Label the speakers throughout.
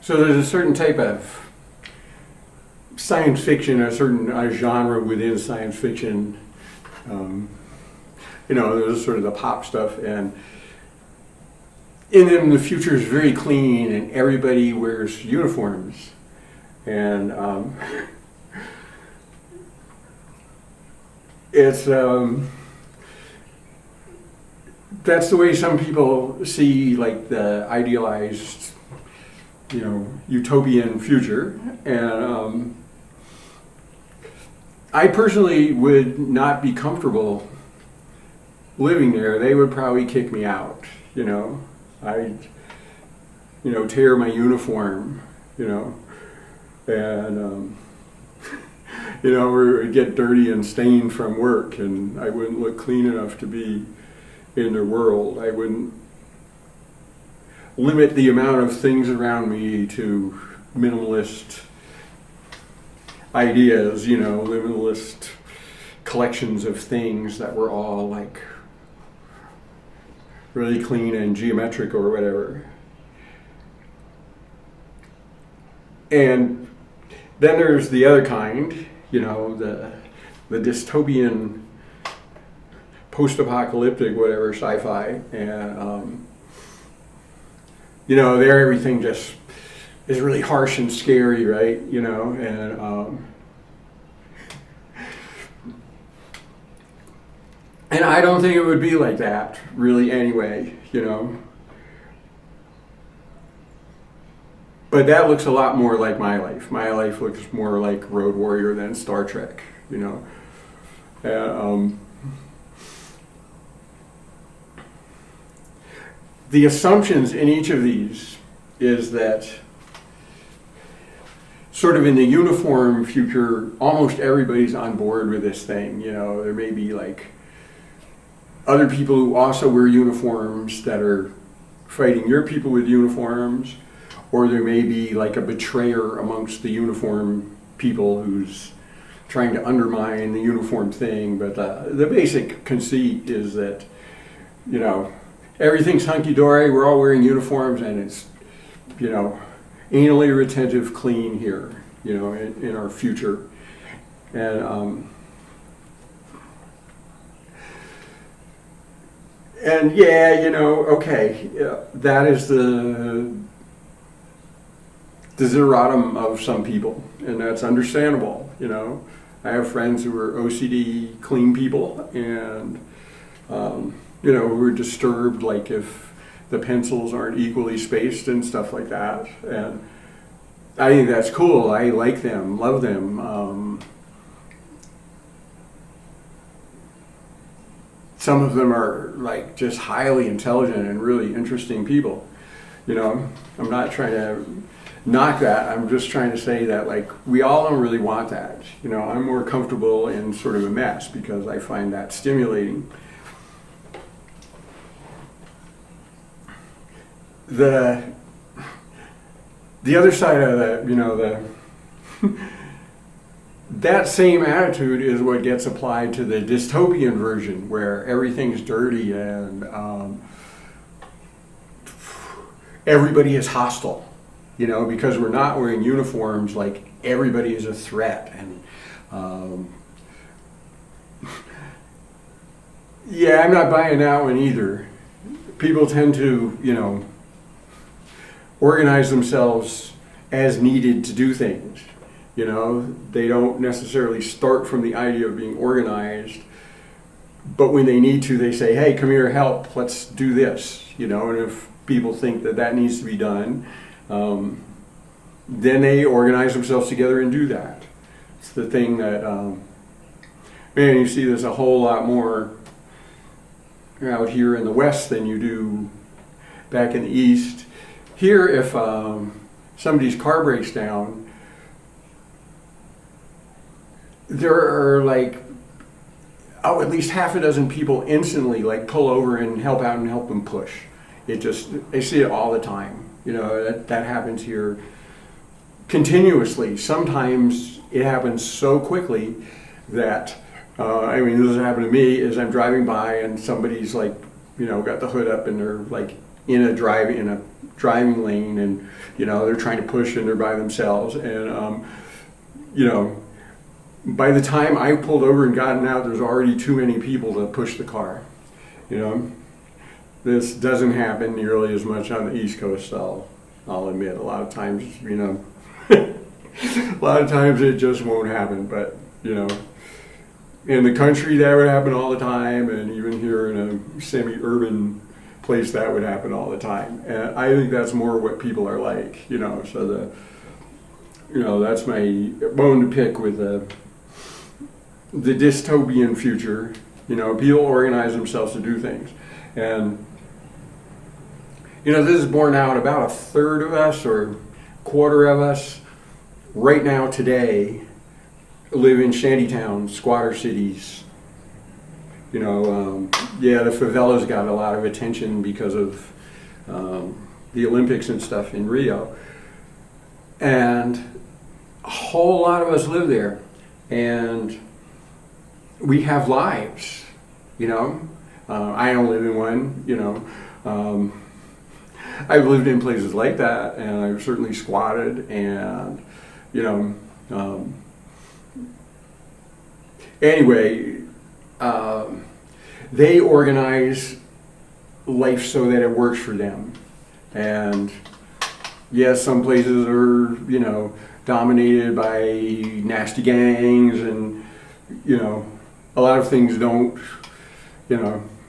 Speaker 1: So there's a certain type of science fiction, a certain genre within science fiction. There's sort of the pop stuff, and in them the future is very clean, and everybody wears uniforms, and it's that's the way some people see like the idealized, utopian future, and I personally would not be comfortable living there. They would probably kick me out. I'd tear my uniform, and or it'd get dirty and stained from work, and I wouldn't look clean enough to be in their world. I wouldn't limit the amount of things around me to minimalist ideas, minimalist collections of things that were all like really clean and geometric or whatever. And then there's the other kind, the dystopian, post-apocalyptic, whatever, sci-fi, and there everything just is really harsh and scary, right? And I don't think it would be like that, really, anyway, But that looks a lot more like my life. My life looks more like Road Warrior than Star Trek, And, the assumptions in each of these is that sort of in the uniform future, almost everybody's on board with this thing. There may be like other people who also wear uniforms that are fighting your people with uniforms, or there may be like a betrayer amongst the uniform people who's trying to undermine the uniform thing. But the basic conceit is that, everything's hunky-dory, we're all wearing uniforms, and it's, anally retentive clean here, in our future. And that is the desideratum of some people, and that's understandable. I have friends who are OCD clean people, and who are disturbed, like if the pencils aren't equally spaced and stuff like that. And I think that's cool. I like them, love them. Some of them are like just highly intelligent and really interesting people. I'm not trying to knock that. I'm just trying to say that like we all don't really want that. I'm more comfortable in sort of a mess because I find that stimulating. The other side of that, that same attitude is what gets applied to the dystopian version, where everything's dirty and everybody is hostile. Because we're not wearing uniforms, like everybody is a threat. And I'm not buying that one either. People tend to, organize themselves as needed to do things. They don't necessarily start from the idea of being organized, but when they need to, they say, hey, come here, help, let's do this. And if people think that needs to be done, then they organize themselves together and do that. It's the thing that, you see this a whole lot more out here in the West than you do back in the East. Here, if somebody's car breaks down, there are like, at least half a dozen people instantly like pull over and help out and help them push. I see it all the time. That happens here continuously. Sometimes it happens so quickly that, this has happened to me, is I'm driving by and somebody's like, got the hood up and they're like in a driving lane, and they're trying to push and they're by themselves, and by the time I pulled over and gotten out, there's already too many people to push the car. This doesn't happen nearly as much on the East Coast. I'll admit, a lot of times, a lot of times it just won't happen. But in the country that would happen all the time, and even here in a semi-urban place that would happen all the time. And I think that's more what people are like. So that's my bone to pick with the dystopian future. People organize themselves to do things, and this is borne out. About a third of us or quarter of us right now today live in shantytowns, squatter cities. The favelas got a lot of attention because of the Olympics and stuff in Rio, and a whole lot of us live there, and we have lives. I don't live in one. I've lived in places like that, and I've certainly squatted, and anyway, they organize life so that it works for them. And yes, some places are dominated by nasty gangs, and a lot of things don't,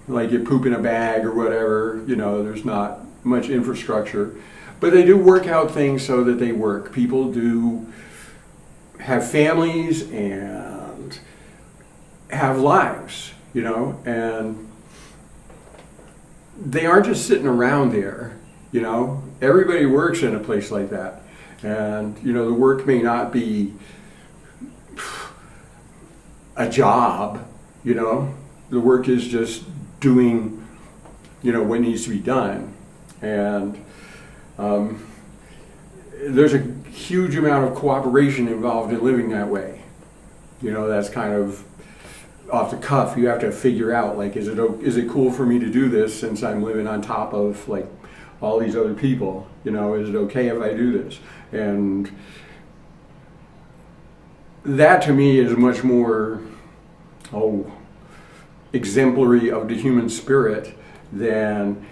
Speaker 1: like you poop in a bag or whatever. There's not much infrastructure, but they do work out things so that they work. People do have families and have lives, and they aren't just sitting around there. Everybody works in a place like that, and the work may not be a job. The work is just doing what needs to be done. And there's a huge amount of cooperation involved in living that way. That's kind of off the cuff. You have to figure out, like, is it cool for me to do this since I'm living on top of like all these other people? Is it okay if I do this? And that to me is much more exemplary of the human spirit than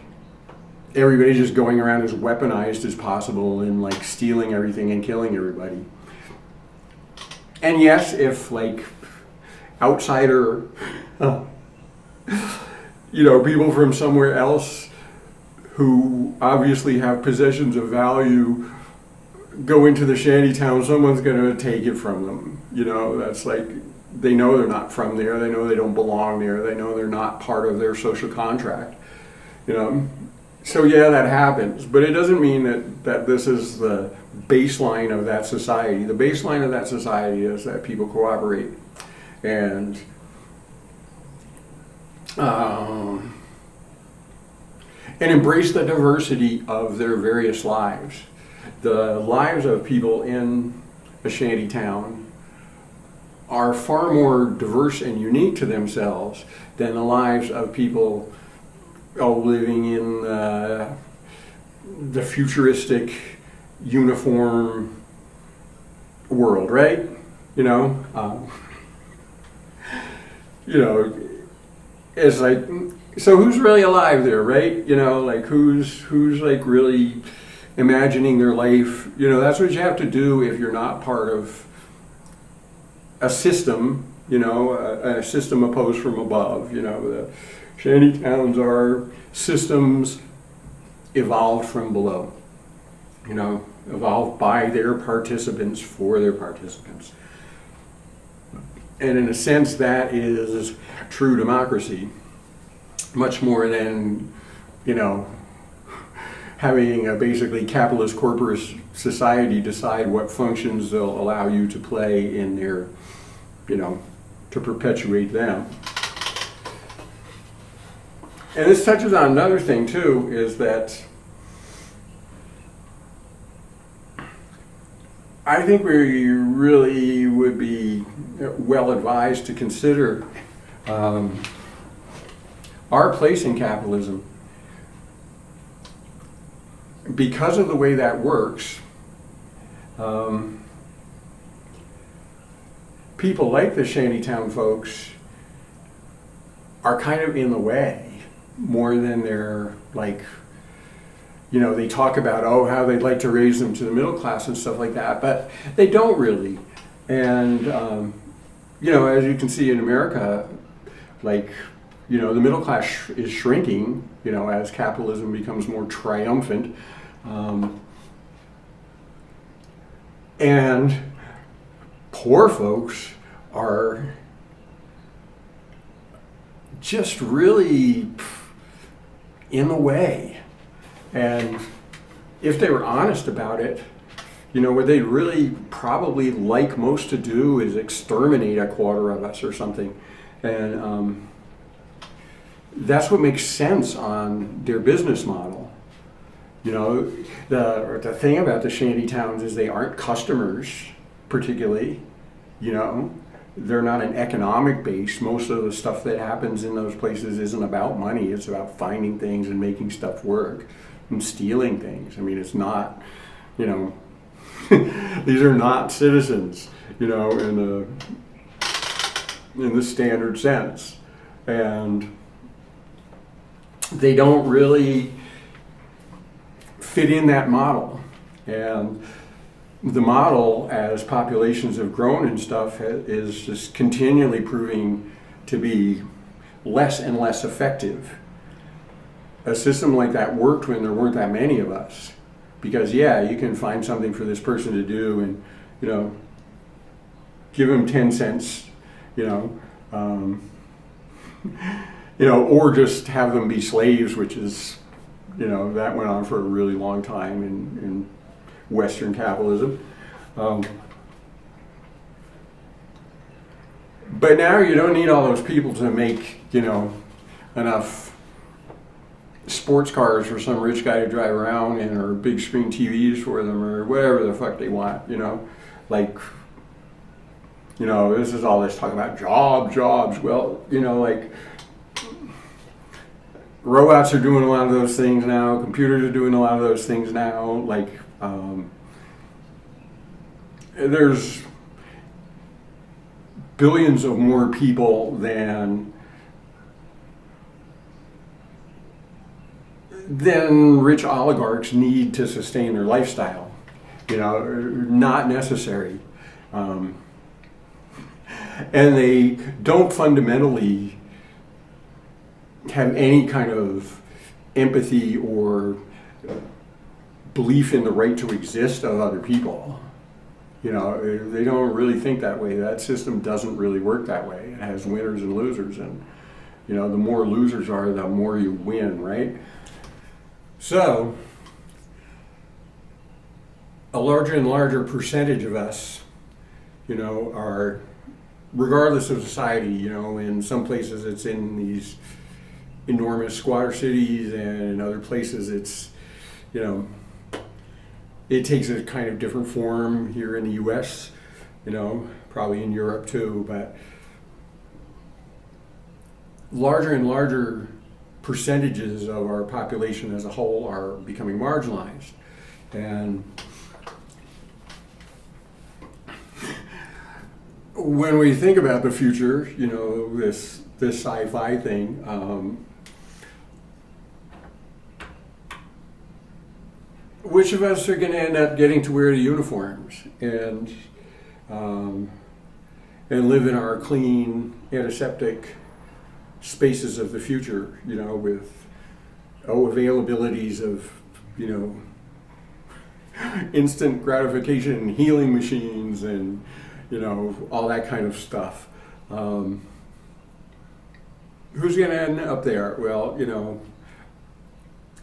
Speaker 1: everybody just going around as weaponized as possible and like stealing everything and killing everybody. And yes, if like outsider, people from somewhere else who obviously have possessions of value go into the shanty town, someone's going to take it from them. That's like, they know they're not from there. They know they don't belong there. They know they're not part of their social contract. So yeah, that happens, but it doesn't mean that this is the baseline of that society. The baseline of that society is that people cooperate and embrace the diversity of their various lives. The lives of people in a shanty town are far more diverse and unique to themselves than the lives of people living in the futuristic uniform world, right? It's like, so who's really alive there, right? Like who's like really imagining their life? That's what you have to do if you're not part of a system, a system opposed from above. The shanty towns are systems evolved from below, evolved by their participants for their participants. And in a sense, that is true democracy, much more than, having a basically capitalist corporate society decide what functions they'll allow you to play in their, to perpetuate them. And this touches on another thing too, is that I think we really would be well advised to consider our place in capitalism. because of the way that works, people like the shantytown folks are kind of in the way more than they're like, they talk about, how they'd like to raise them to the middle class and stuff like that, but they don't really. And, as you can see in America, like, the middle class is shrinking, as capitalism becomes more triumphant. And poor folks are just really in the way. And if they were honest about it, what they'd really probably like most to do is exterminate a quarter of us or something. And that's what makes sense on their business model. The thing about the shanty towns is they aren't customers particularly, they're not an economic base. Most of the stuff that happens in those places isn't about money. It's about finding things and making stuff work and stealing things. I mean, it's not, these are not citizens, in the standard sense. And they don't really fit in that model. And the model, as populations have grown and stuff, is just continually proving to be less and less effective. A system like that worked when there weren't that many of us. Because, you can find something for this person to do and, give them 10 cents, or just have them be slaves, which is, that went on for a really long time in Western capitalism. But now you don't need all those people to make, enough sports cars for some rich guy to drive around in, or big screen TVs for them, or whatever the fuck they want, this is all this talk about jobs. Well, robots are doing a lot of those things now, computers are doing a lot of those things now, there's billions of more people than rich oligarchs need to sustain their lifestyle. Not necessary. And they don't fundamentally have any kind of empathy or belief in the right to exist of other people. They don't really think that way. That system doesn't really work that way. It has winners and losers, and the more losers are, the more you win, right? So, a larger and larger percentage of us, are, regardless of society, in some places it's in these enormous squatter cities, and in other places it's, it takes a kind of different form here in the US, probably in Europe too, but larger and larger percentages of our population as a whole are becoming marginalized. And when we think about the future, this sci-fi thing, which of us are going to end up getting to wear the uniforms and live in our clean, antiseptic spaces of the future, with availabilities of, instant gratification healing machines and, all that kind of stuff. Who's going to end up there? Well,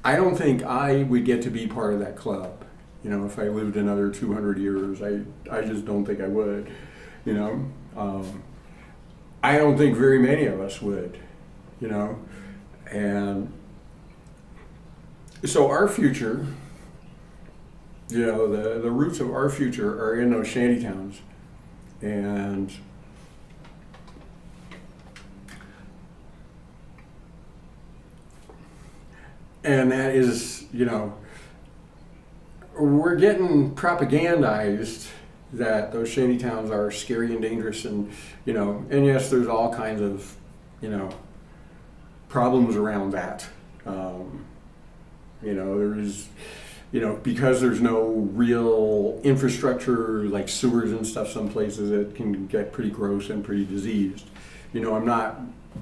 Speaker 1: I don't think I would get to be part of that club. If I lived another 200 years, I just don't think I would. I don't think very many of us would. And so our future, the roots of our future are in those shanty towns. And that is, we're getting propagandized that those shanty towns are scary and dangerous, and and yes, there's all kinds of problems around that. There is, because there's no real infrastructure like sewers and stuff. Some places it can get pretty gross and pretty diseased. I'm not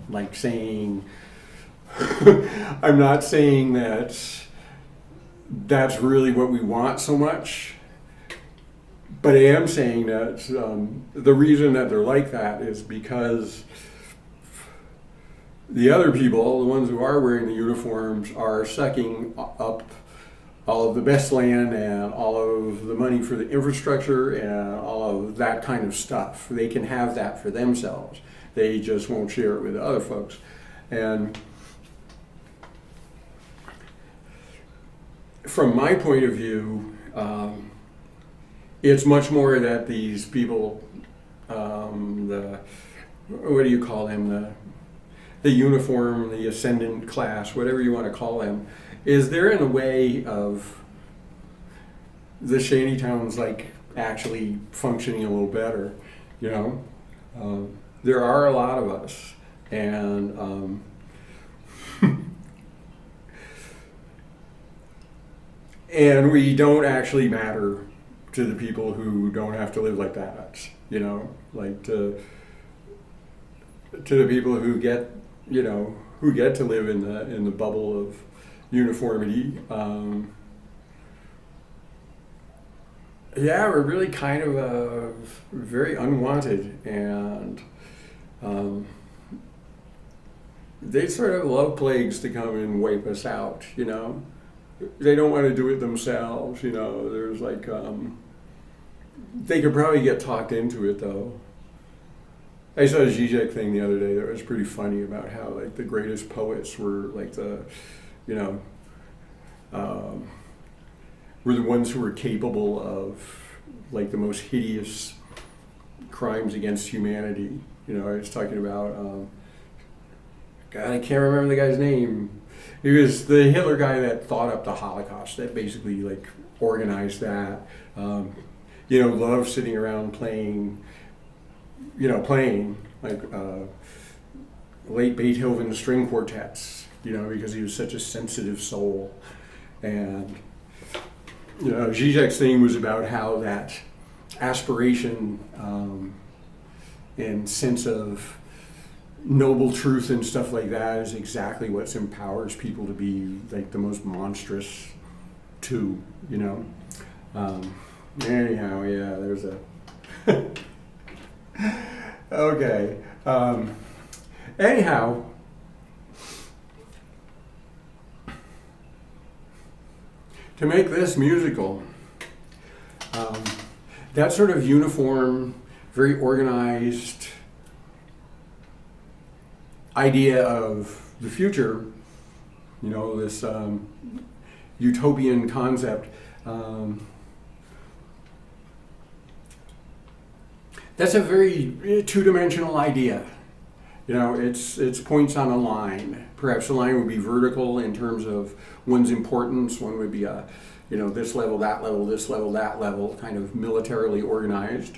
Speaker 1: like saying I'm not saying that that's really what we want so much. But I am saying that the reason that they're like that is because the other people, the ones who are wearing the uniforms, are sucking up all of the best land and all of the money for the infrastructure and all of that kind of stuff. They can have that for themselves. They just won't share it with the other folks. And from my point of view, it's much more that these people, what do you call them, the uniform, the ascendant class, whatever you want to call them, is they're in a way of the shanty towns like actually functioning a little better. There are a lot of us, and and we don't actually matter to the people who don't have to live like that, like to the people who get, who get to live in the bubble of uniformity. We're really kind of very unwanted, and they sort of love plagues to come and wipe us out, They don't want to do it themselves, There's like, they could probably get talked into it though. I saw a Zizek thing the other day that was pretty funny about how like the greatest poets were like were the ones who were capable of like the most hideous crimes against humanity. I was talking about, God, I can't remember the guy's name. He was the Hitler guy that thought up the Holocaust, that basically like organized that. Loved sitting around playing like late Beethoven string quartets, because he was such a sensitive soul. And Zizek's thing was about how that aspiration and sense of noble truth and stuff like that is exactly what empowers people to be like the most monstrous too, anyhow, yeah, there's a okay, anyhow, to make this musical, that sort of uniform, very organized idea of the future, this utopian concept, that's a very two-dimensional idea. It's points on a line. Perhaps the line would be vertical in terms of one's importance. One would be this level, that level, this level, that level, kind of militarily organized.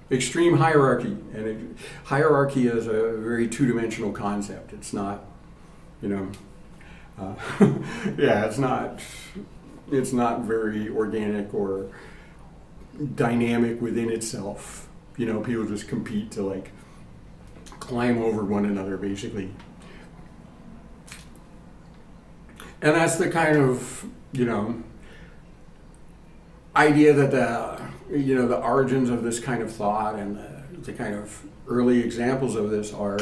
Speaker 1: Extreme hierarchy, and hierarchy is a very two-dimensional concept. It's not, it's not very organic or dynamic within itself. People just compete to like climb over one another, basically. And that's the kind of, idea that the origins of this kind of thought and the kind of early examples of this are,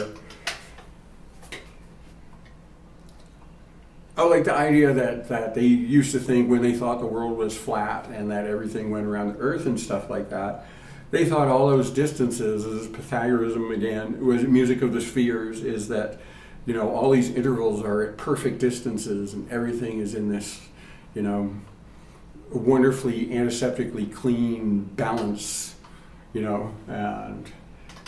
Speaker 1: like the idea that they used to think when they thought the world was flat and that everything went around the earth and stuff like that, they thought all those distances, as Pythagoreanism again, was music of the spheres, is that, all these intervals are at perfect distances and everything is in this, wonderfully antiseptically clean balance, and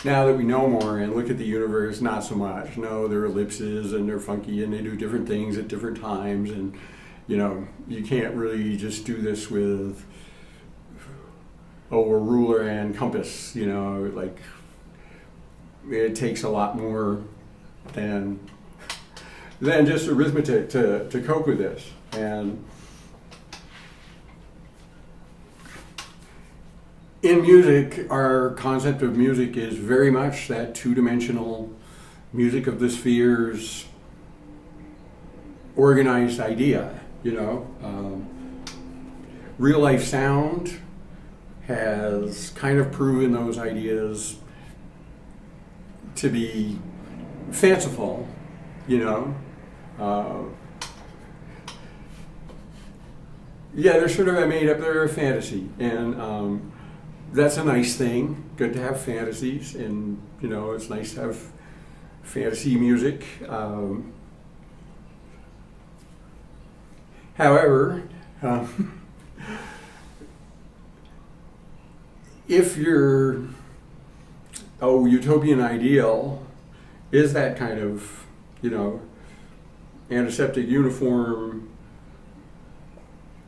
Speaker 1: now that we know more and look at the universe, not so much. No, there are ellipses and they're funky and they do different things at different times, and You know, you can't really just do this with a ruler and compass. You know, like it takes a lot more than just arithmetic to cope with this. And in music, our concept of music is very much that two-dimensional music of the spheres, organized idea, you know. Real life sound has kind of proven those ideas to be fanciful, you know. Yeah, they're sort of made up, they're a fantasy, and that's a nice thing. Good to have fantasies, and you know, it's nice to have fantasy music. However, if your utopian ideal is that kind of, you know, antiseptic uniform,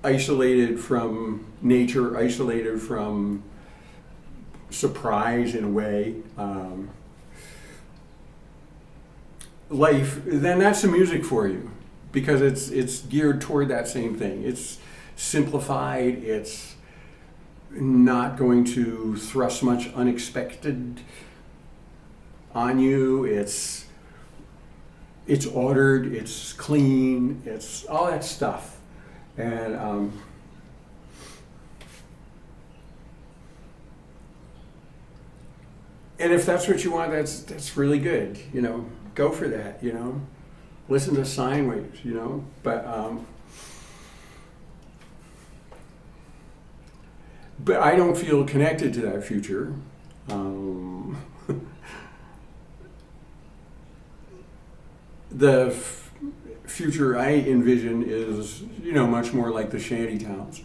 Speaker 1: isolated from nature, isolated from surprise in a way, life, then that's the music for you, because it's geared toward that same thing. It's simplified, it's not going to thrust much unexpected on you, it's ordered, it's clean, it's all that stuff. And if that's what you want, that's really good, you know, go for that, you know, listen to sine waves, you know, but I don't feel connected to that future. The future I envision is, you know, much more like the shanty towns,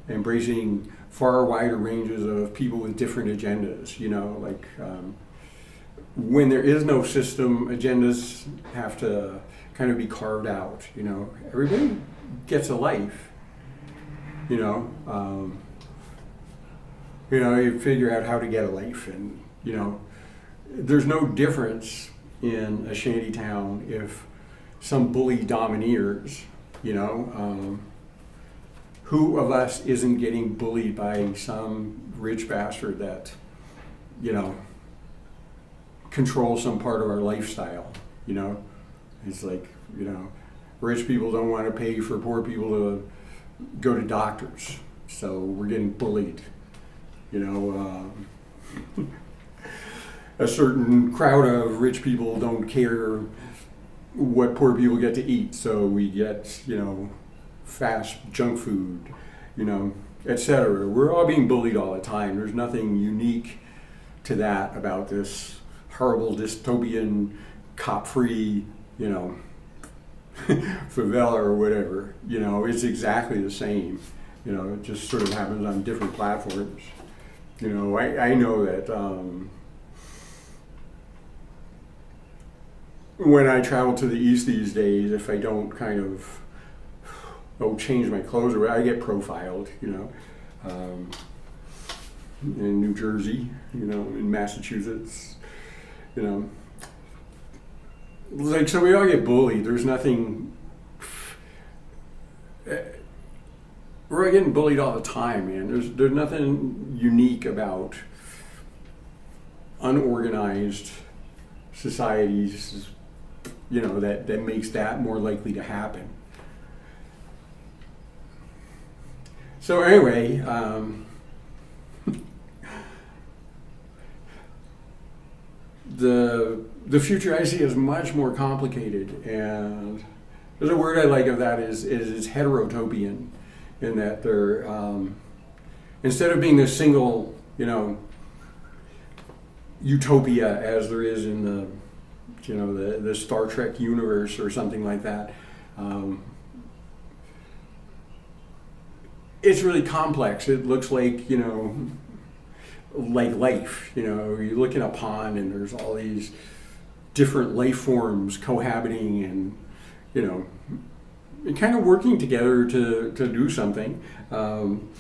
Speaker 1: embracing far wider ranges of people with different agendas, you know, like when there is no system, agendas have to kind of be carved out, you know. Everybody gets a life, you know. You figure out how to get a life, and, you know, there's no difference in a shanty town if some bully domineers, you know. Who of us isn't getting bullied by some rich bastard that, you know, controls some part of our lifestyle, you know? It's like, you know, rich people don't want to pay for poor people to go to doctors, so we're getting bullied, you know. A certain crowd of rich people don't care what poor people get to eat, so we get, you know, fast junk food, you know, etc. We're all being bullied all the time. There's nothing unique to that about this horrible dystopian, cop-free, you know, favela or whatever. You know, it's exactly the same. You know, it just sort of happens on different platforms. You know, I know that when I travel to the East these days, if I don't kind of change my clothes, or I get profiled, you know, in New Jersey, you know, in Massachusetts, you know, like, so we all get bullied. There's nothing, we're all getting bullied all the time, man. There's nothing unique about unorganized societies, you know, that makes that more likely to happen. So anyway, the future I see is much more complicated, and there's a word I like of that is heterotopian, in that they're instead of being this single, you know, utopia as there is in the, you know, the Star Trek universe or something like that. It's really complex. It looks like, you know, like life. You know, you look in a pond and there's all these different life forms cohabiting, and, you know, kind of working together to do something. And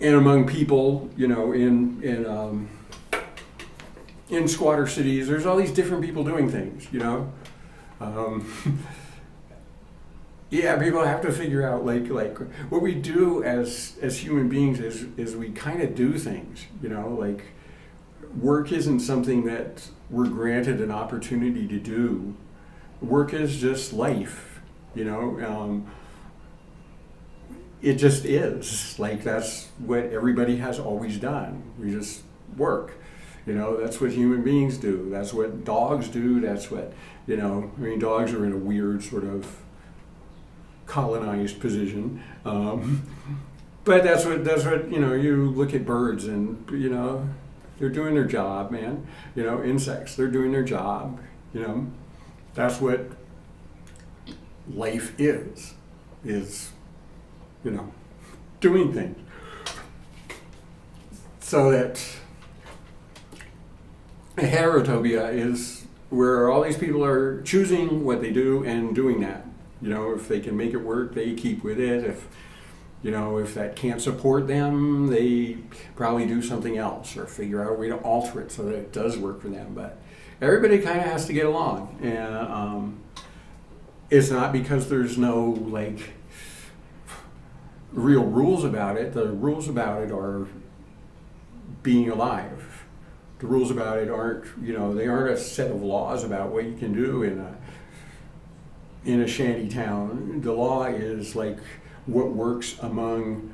Speaker 1: among people, in squatter cities, there's all these different people doing things, Yeah, people have to figure out like what we do as human beings is we kind of do things, like work isn't something that we're granted an opportunity to do. Work is just life, it just is. Like that's what everybody has always done. We just work. That's what human beings do. That's what dogs do. That's what, dogs are in a weird sort of colonized position. But that's what, you look at birds and, they're doing their job, man. Insects, they're doing their job. That's what life is, doing things. So that a heterotopia is where all these people are choosing what they do and doing that. If they can make it work, they keep with it. If that can't support them, they probably do something else or figure out a way to alter it so that it does work for them. But everybody kind of has to get along. And it's not because there's no, real rules about it. The rules about it are being alive. The rules about it aren't, they aren't a set of laws about what you can do in a shanty town. The law is like what works among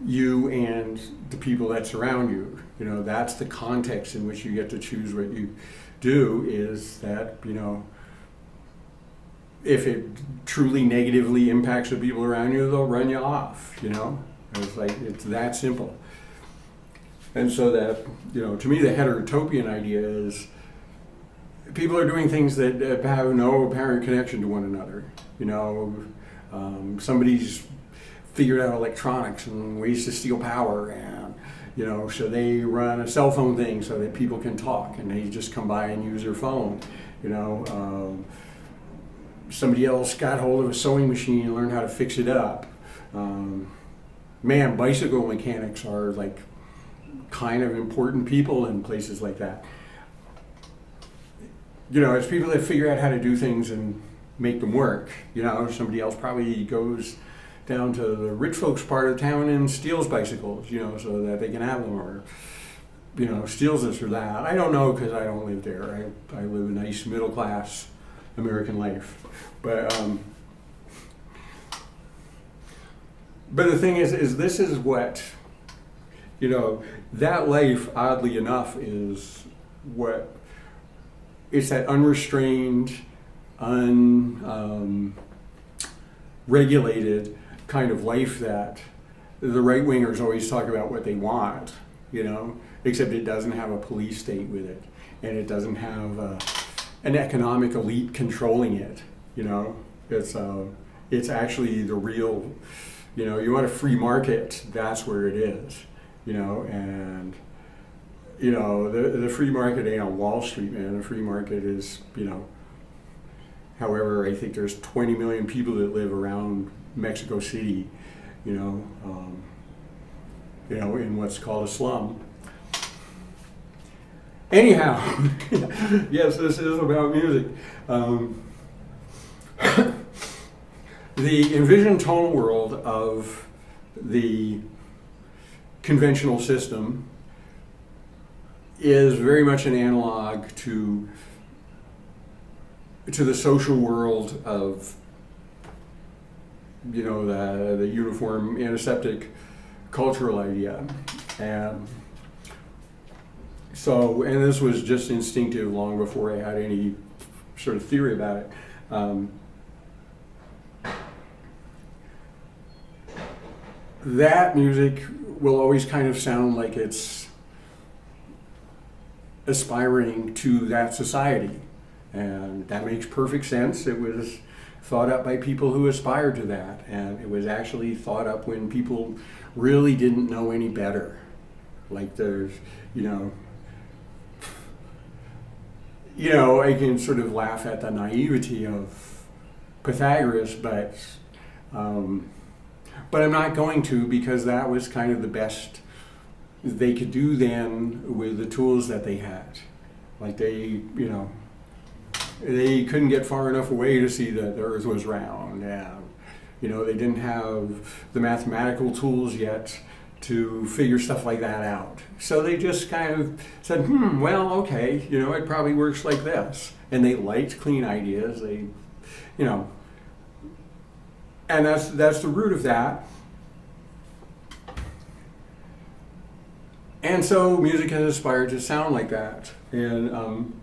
Speaker 1: you and the people that surround you. That's the context in which you get to choose what you do, is that, if it truly negatively impacts the people around you, they'll run you off, it's that simple. And so that, to me, the heterotopian idea is people are doing things that have no apparent connection to one another. Somebody's figured out electronics and ways to steal power, and so they run a cell phone thing so that people can talk, and they just come by and use their phone. Somebody else got hold of a sewing machine and learned how to fix it up. Bicycle mechanics are kind of important people in places like that. It's people that figure out how to do things and make them work. Somebody else probably goes down to the rich folks part of town and steals bicycles, so that they can have them, or, steals this or that. I don't know, because I don't live there. I live a nice middle class American life. But the thing is this is what, that life, oddly enough, is what, it's that unrestrained, unregulated kind of life that the right-wingers always talk about what they want, except it doesn't have a police state with it, and it doesn't have an economic elite controlling it, It's actually the real, you want a free market, that's where it is, and the free market ain't on Wall Street, man. The free market is, however, I think there's 20 million people that live around Mexico City, in what's called a slum. Anyhow, yes, this is about music. The envisioned tonal world of the conventional system is very much an analog to the social world of, the uniform antiseptic cultural idea. And this was just instinctive long before I had any sort of theory about it. That music will always kind of sound like it's aspiring to that society. And that makes perfect sense. It was thought up by people who aspired to that. And it was actually thought up when people really didn't know any better. Like there's, I can sort of laugh at the naivety of Pythagoras, but I'm not going to, because that was kind of the best they could do then with the tools that they had. Like they couldn't get far enough away to see that the Earth was round. And, they didn't have the mathematical tools yet to figure stuff like that out. So they just kind of said, well, okay, it probably works like this. And they liked clean ideas. And that's the root of that. And so music has aspired to sound like that. And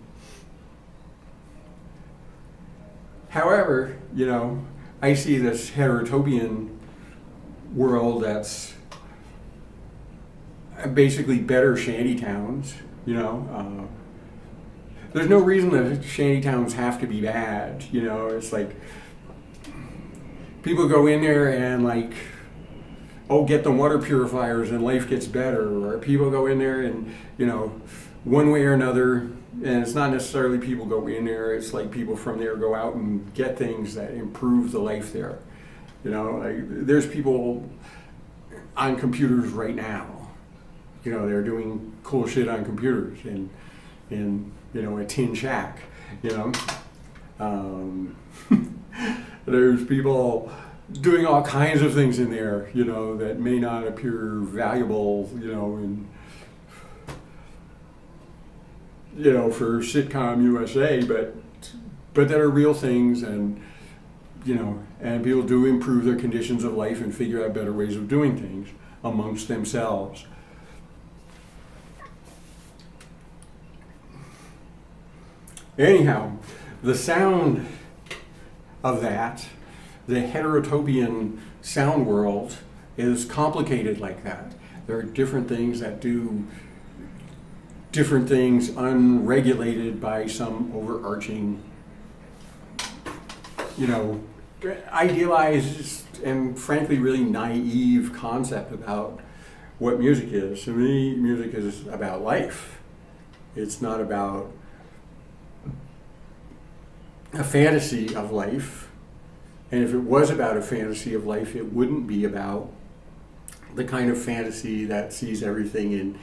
Speaker 1: however, I see this heterotopian world that's basically better shanty towns. There's no reason that shanty towns have to be bad. It's like people go in there and get the water purifiers and life gets better. Or people go in there and, one way or another, and it's not necessarily people go in there, it's like people from there go out and get things that improve the life there. There's people on computers right now. They're doing cool shit on computers in a tin shack. There's people doing all kinds of things in there, that may not appear valuable, for sitcom USA, but that are real things, and and people do improve their conditions of life and figure out better ways of doing things amongst themselves. Anyhow, the sound of that, the heterotopian sound world, is complicated like that. There are different things that do different things unregulated by some overarching, idealized and frankly really naive concept about what music is. To me, music is about life. It's not about a fantasy of life. And if it was about a fantasy of life, it wouldn't be about the kind of fantasy that sees everything in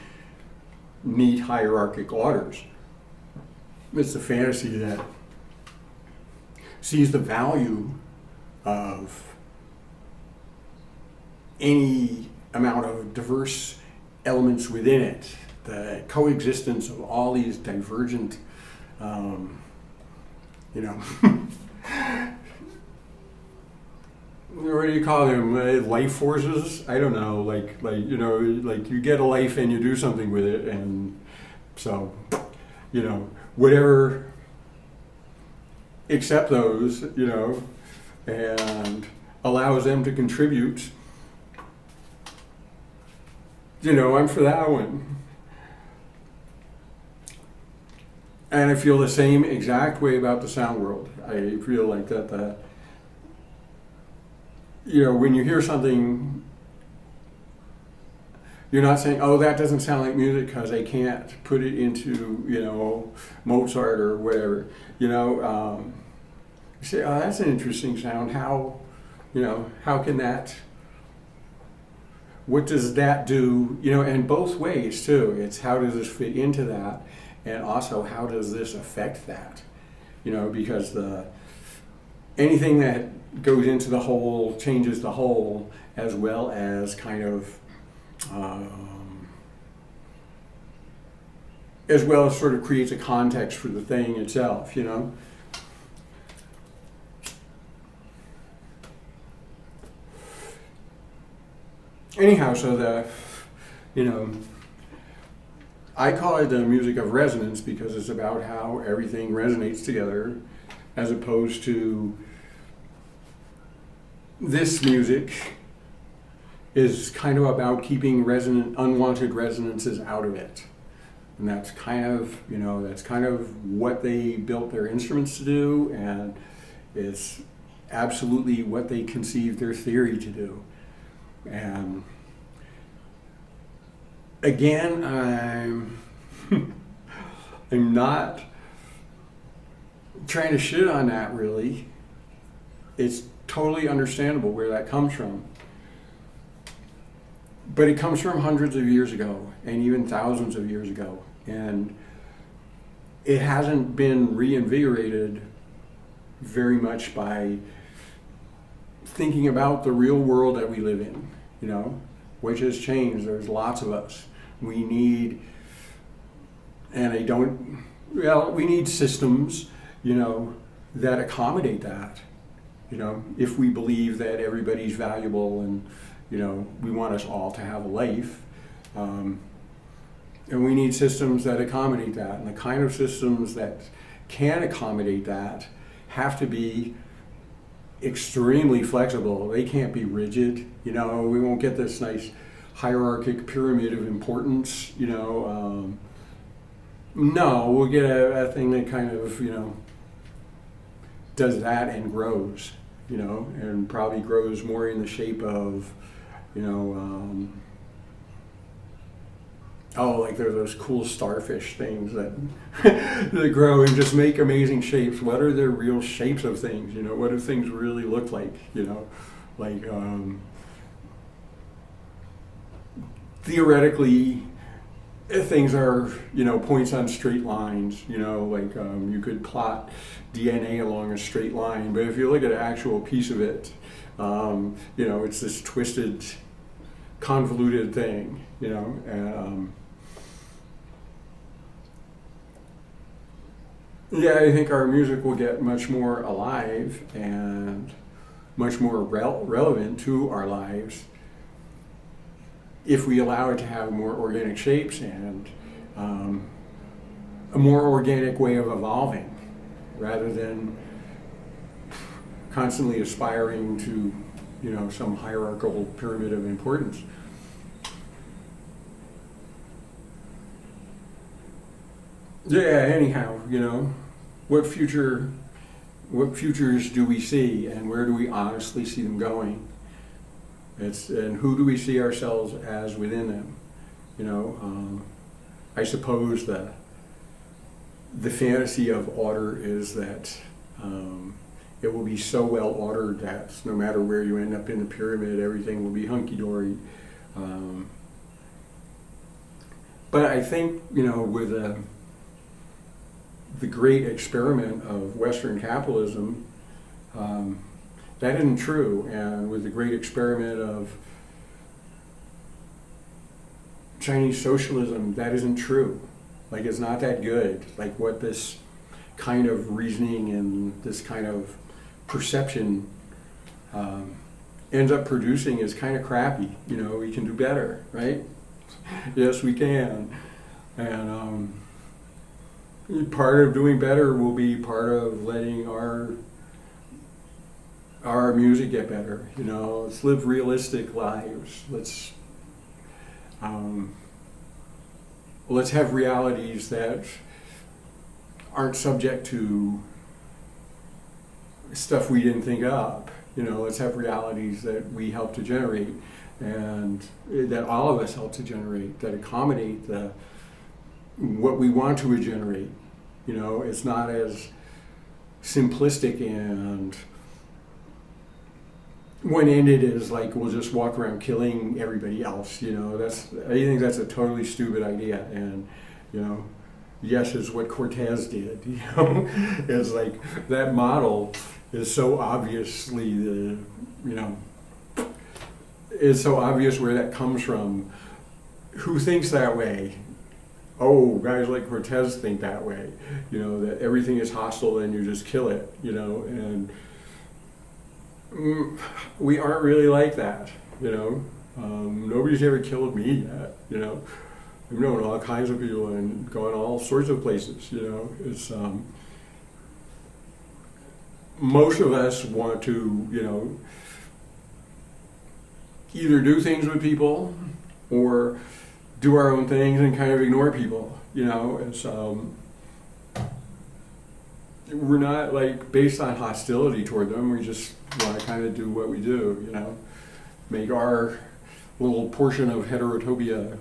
Speaker 1: neat hierarchic orders. It's a fantasy that sees the value of any amount of diverse elements within it, the coexistence of all these divergent, what do you call them? Life forces? I don't know. Like you get a life and you do something with it, and so, whatever. Accept those, and allows them to contribute. I'm for that one. And I feel the same exact way about the sound world. I feel like that when you hear something, you're not saying, oh, that doesn't sound like music because I can't put it into, Mozart or whatever. You say, oh, that's an interesting sound. How can that, what does that do? And both ways too. It's how does this fit into that? And also how does this affect that? Because anything that goes into the whole changes the whole, as well as kind of as well as sort of creates a context for the thing itself, Anyhow, so I call it the music of resonance because it's about how everything resonates together, as opposed to this music is kind of about keeping unwanted resonances out of it. And that's kind of what they built their instruments to do, and it's absolutely what they conceived their theory to do. And again, I'm not trying to shit on that really. it's totally understandable where that comes from. But it comes from hundreds of years ago, and even thousands of years ago. And it hasn't been reinvigorated very much by thinking about the real world that we live in, which has changed. There's lots of us. We need, we need systems, that accommodate that. If we believe that everybody's valuable and, we want us all to have a life. And we need systems that accommodate that. And the kind of systems that can accommodate that have to be extremely flexible. They can't be rigid. We won't get this nice hierarchic pyramid of importance. No, we'll get a thing that kind of, does that and grows, and probably grows more in the shape of, like there's those cool starfish things that that grow and just make amazing shapes. What are the real shapes of things? What do things really look like? Theoretically, things are, points on straight lines, you could plot DNA along a straight line, but if you look at an actual piece of it, it's this twisted, convoluted thing, I think our music will get much more alive and much more relevant to our lives if we allow it to have more organic shapes and a more organic way of evolving, rather than constantly aspiring to, some hierarchical pyramid of importance. Anyhow, what futures do we see, and where do we honestly see them going? And who do we see ourselves as within them? I suppose the fantasy of order is that it will be so well ordered that no matter where you end up in the pyramid, everything will be hunky-dory. But I think, with the great experiment of Western capitalism, that isn't true. And with the great experiment of Chinese socialism, that isn't true. It's not that good. What this kind of reasoning and this kind of perception ends up producing is kind of crappy. We can do better, right? Yes, we can. And part of doing better will be part of letting our music get better. Let's live realistic lives. Let's have realities that aren't subject to stuff we didn't think up. Let's have realities that we help to generate, and that all of us help to generate, that accommodate what we want to generate. It's not as simplistic and one-ended as we'll just walk around killing everybody else. I think that's a totally stupid idea. And yes, it's what Cortez did. It's that model is so obviously it's so obvious where that comes from. Who thinks that way? Oh, guys like Cortez think that way. That everything is hostile and you just kill it. And we aren't really like that. Nobody's ever killed me yet. I've known all kinds of people and gone all sorts of places. It's most of us want to, either do things with people or do our own things and kind of ignore people. It's we're not based on hostility toward them. We just want to kind of do what we do. Make our little portion of heterotopian.